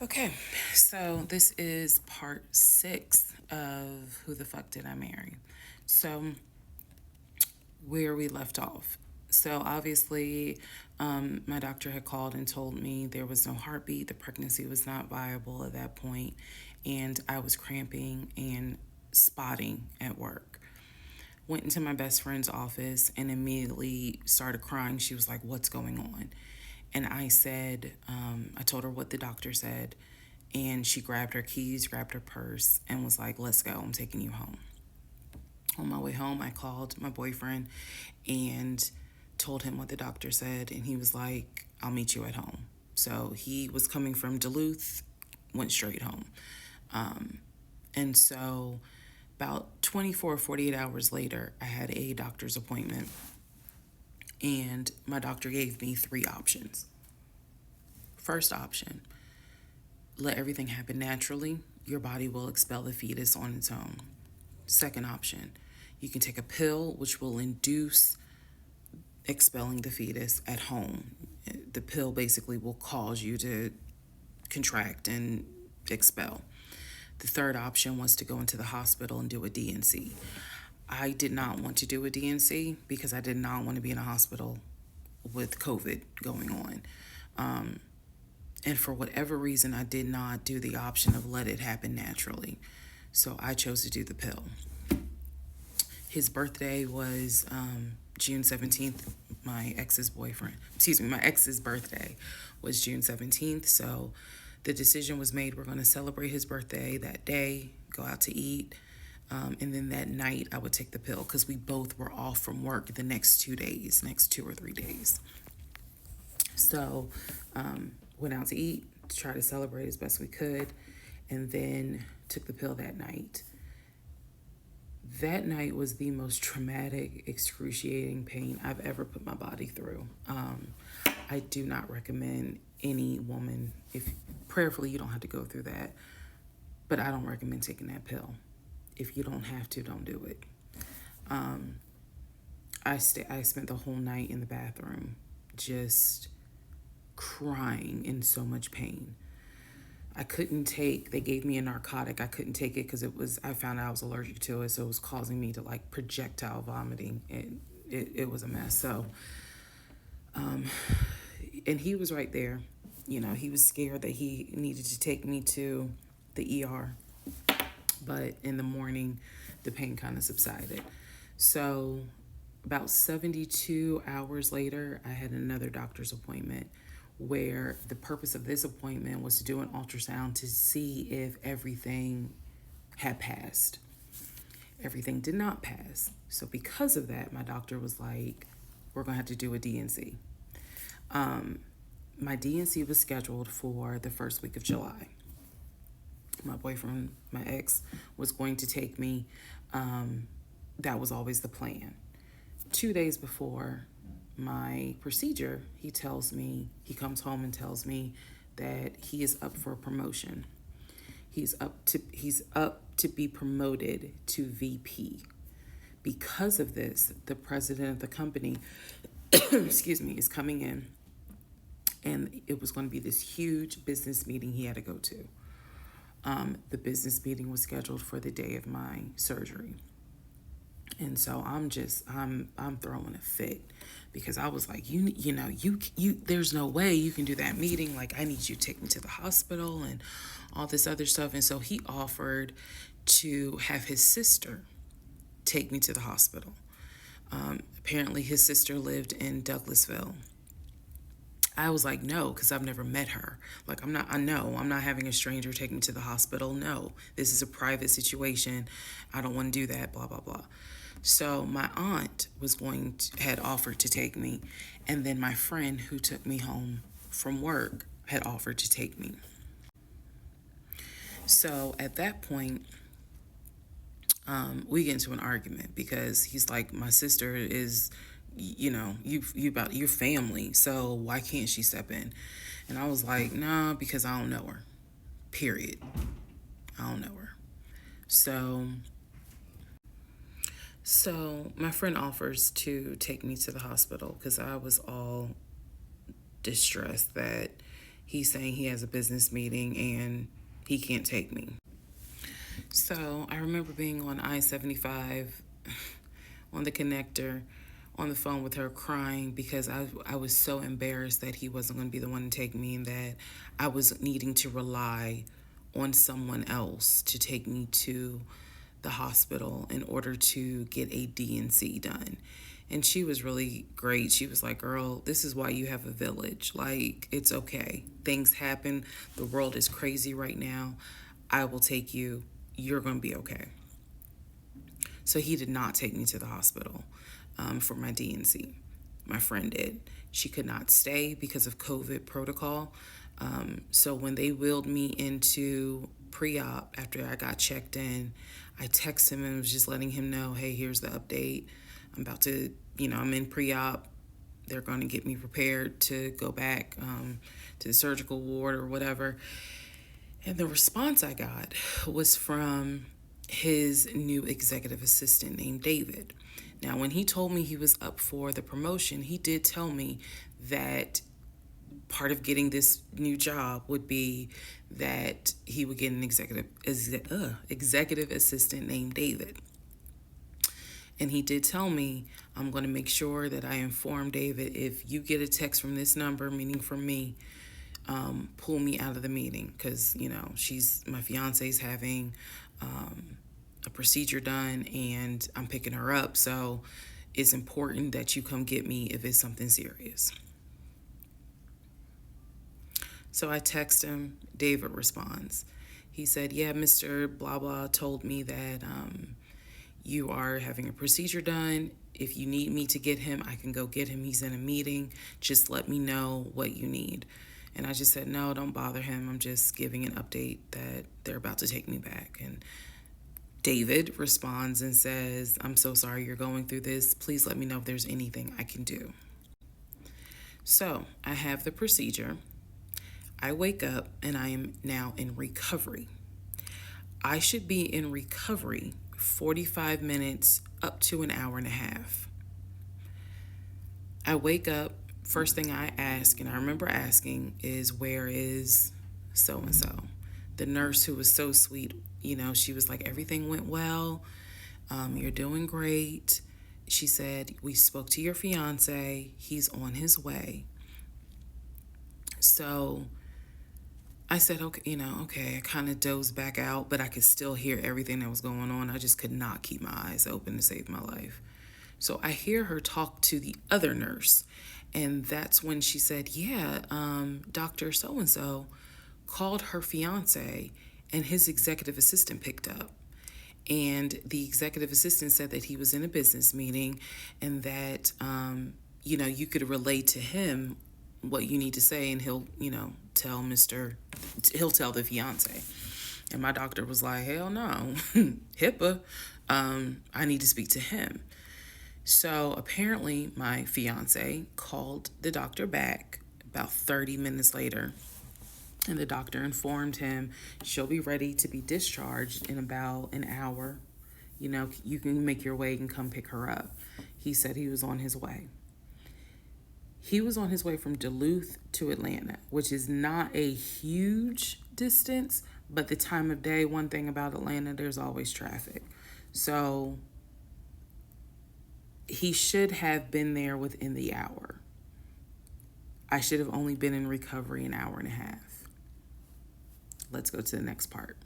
Okay, so this is part 6 of Who the Fuck Did I Marry? So, where we left off. So, obviously, my doctor had called and told me there was no heartbeat, the pregnancy was not viable at that point, and I was cramping and spotting at work. Went into my best friend's office and immediately started crying. She was like, "What's going on?" And I said, I told her what the doctor said. And she grabbed her keys, grabbed her purse, and was like, "Let's go. I'm taking you home." On my way home, I called my boyfriend and told him what the doctor said. And he was like, "I'll meet you at home." So he was coming from Duluth, went straight home. And so about 24, 48 hours later, I had a doctor's appointment. And my doctor gave me 3 options. First option, let everything happen naturally. Your body will expel the fetus on its own. Second option, you can take a pill which will induce expelling the fetus at home. The pill basically will cause you to contract and expel. The third option was to go into the hospital and do a D&C. I did not want to do a D&C because I did not want to be in a hospital with COVID going on. And for whatever reason, I did not do the option of let it happen naturally. So I chose to do the pill. His birthday was June 17th. My ex's birthday was June 17th. So the decision was made, we're going to celebrate his birthday that day, go out to eat. And then that night I would take the pill because we both were off from work the next 2 or 3 days. So went out to eat to try to celebrate as best we could, and then took the pill that night. That night was the most traumatic, excruciating pain I've ever put my body through. I do not recommend any woman, if prayerfully you don't have to go through that, but I don't recommend taking that pill. If you don't have to, don't do it. I spent the whole night in the bathroom just crying in so much pain. They gave me a narcotic. I couldn't take it because I found out I was allergic to it. So it was causing me to like projectile vomiting. And it was a mess. So, and he was right there. You know, he was scared that he needed to take me to the ER. But in the morning, the pain kind of subsided. So about 72 hours later, I had another doctor's appointment where the purpose of this appointment was to do an ultrasound to see if everything had passed. Everything did not pass. So because of that, my doctor was like, we're going to have to do a D&C. My D&C was scheduled for the first week of July. My boyfriend, my ex, was going to take me. That was always the plan. 2 days before my procedure, he comes home and tells me that he is up for a promotion. He's up to be promoted to VP. Because of this, the president of the company, is coming in, and it was going to be this huge business meeting he had to go to. The business meeting was scheduled for the day of my surgery. And so I'm throwing a fit because I was like, you there's no way you can do that meeting. Like, I need you to take me to the hospital and all this other stuff. And so he offered to have his sister take me to the hospital. Apparently his sister lived in Douglasville. I was like, no, because I've never met her. Like, I'm not having a stranger take me to the hospital. No, this is a private situation. I don't want to do that, blah, blah, blah. So my aunt had offered to take me. And then my friend who took me home from work had offered to take me. So at that point, we get into an argument because he's like, my sister is, you about your family, so why can't she step in? And I was like, nah, because I don't know her. Period. I don't know her. So my friend offers to take me to the hospital because I was all distressed that he's saying he has a business meeting and he can't take me. So I remember being on I-75 on the connector on the phone with her crying because I was so embarrassed that he wasn't going to be the one to take me and that I was needing to rely on someone else to take me to the hospital in order to get a D&C done. And she was really great. She was like, girl, this is why you have a village. Like, it's okay. Things happen. The world is crazy right now. I will take you. You're going to be okay. So he did not take me to the hospital for my D&C. My friend did. She could not stay because of COVID protocol. So when they wheeled me into pre-op after I got checked in, I texted him and was just letting him know, hey, here's the update. I'm about to, I'm in pre-op. They're going to get me prepared to go back to the surgical ward or whatever. And the response I got was from his new executive assistant named David. Now, when he told me he was up for the promotion, he did tell me that part of getting this new job would be that he would get an executive assistant named David. And he did tell me, I'm going to make sure that I inform David if you get a text from this number, meaning from me, pull me out of the meeting because, my fiance's having a procedure done and I'm picking her up. So it's important that you come get me if it's something serious. So I text him. David responds. He said, yeah, Mr. Blah Blah told me that you are having a procedure done. If you need me to get him, I can go get him. He's in a meeting. Just let me know what you need. And I just said, no, don't bother him. I'm just giving an update that they're about to take me back. And David responds and says, I'm so sorry you're going through this. Please let me know if there's anything I can do. So I have the procedure. I wake up and I am now in recovery. I should be in recovery 45 minutes up to an hour and a half. I wake up, first thing I ask, and I remember asking, is where is so-and-so? The nurse who was so sweet, she was like, everything went well. You're doing great. She said, we spoke to your fiance. He's on his way. So I said, okay, I kind of dozed back out, but I could still hear everything that was going on. I just could not keep my eyes open to save my life. So I hear her talk to the other nurse, and that's when she said, yeah, Dr. So-and-so called her fiance, and his executive assistant picked up. And the executive assistant said that he was in a business meeting and that, you could relate to him what you need to say, and he'll tell the fiance. And my doctor was like, hell no, HIPAA, I need to speak to him. So apparently my fiance called the doctor back about 30 minutes later, and the doctor informed him she'll be ready to be discharged in about an hour. You can make your way and come pick her up. He said he was on his way. He was on his way from Duluth to Atlanta, which is not a huge distance, but the time of day, one thing about Atlanta, there's always traffic. So he should have been there within the hour. I should have only been in recovery an hour and a half. Let's go to the next part.